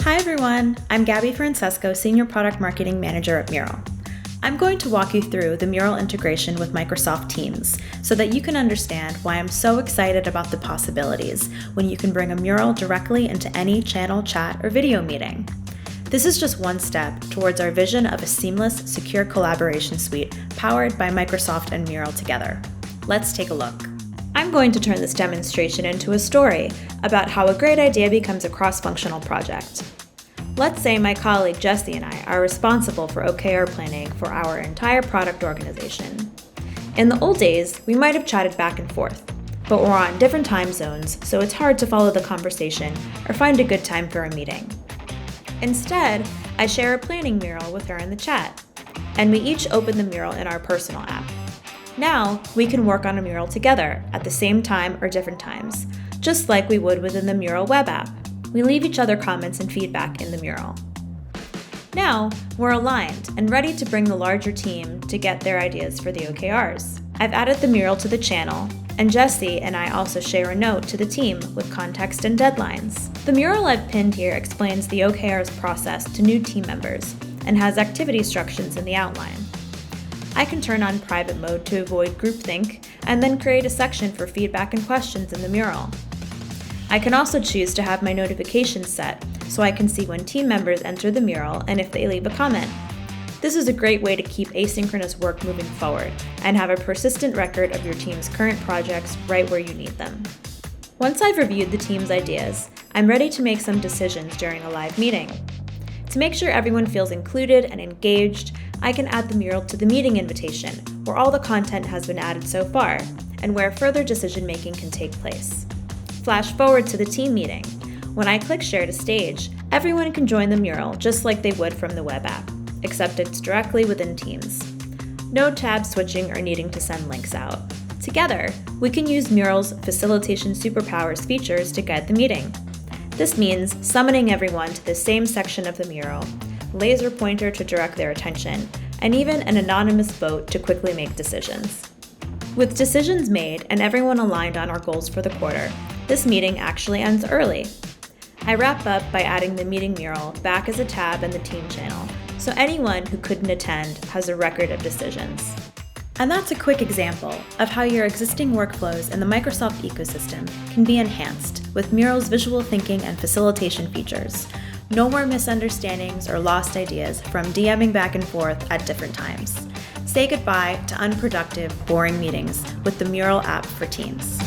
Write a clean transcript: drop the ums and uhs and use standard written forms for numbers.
Hi everyone, I'm Gabby Francesco, Senior Product Marketing Manager at MURAL. I'm going to walk you through the MURAL integration with Microsoft Teams so that you can understand why I'm so excited about the possibilities when you can bring a MURAL directly into any channel, chat, or video meeting. This is just one step towards our vision of a seamless, secure collaboration suite powered by Microsoft and MURAL together. Let's take a look. I'm going to turn this demonstration into a story about how a great idea becomes a cross-functional project. Let's say my colleague Jessie and I are responsible for OKR planning for our entire product organization. In the old days, we might have chatted back and forth, but we're on different time zones, so it's hard to follow the conversation or find a good time for a meeting. Instead, I share a planning mural with her in the chat, and we each open the mural in our personal app. Now, we can work on a mural together at the same time or different times, just like we would within the MURAL web app. We leave each other comments and feedback in the mural. Now, we're aligned and ready to bring the larger team to get their ideas for the OKRs. I've added the mural to the channel, and Jessie and I also share a note to the team with context and deadlines. The mural I've pinned here explains the OKRs process to new team members and has activity instructions in the outline. I can turn on private mode to avoid groupthink and then create a section for feedback and questions in the mural. I can also choose to have my notifications set so I can see when team members enter the mural and if they leave a comment. This is a great way to keep asynchronous work moving forward and have a persistent record of your team's current projects right where you need them. Once I've reviewed the team's ideas, I'm ready to make some decisions during a live meeting. To make sure everyone feels included and engaged, I can add the mural to the meeting invitation where all the content has been added so far and where further decision-making can take place. Flash forward to the team meeting. When I click Share to Stage, everyone can join the mural just like they would from the web app, except it's directly within Teams. No tab switching or needing to send links out. Together, we can use MURAL's Facilitation Superpowers features to guide the meeting. This means summoning everyone to the same section of the mural, laser pointer to direct their attention, and even an anonymous vote to quickly make decisions. With decisions made and everyone aligned on our goals for the quarter, this meeting actually ends early. I wrap up by adding the meeting mural back as a tab in the team channel, so anyone who couldn't attend has a record of decisions. And that's a quick example of how your existing workflows in the Microsoft ecosystem can be enhanced with MURAL's visual thinking and facilitation features. No more misunderstandings or lost ideas from DMing back and forth at different times. Say goodbye to unproductive, boring meetings with the MURAL app for Teams.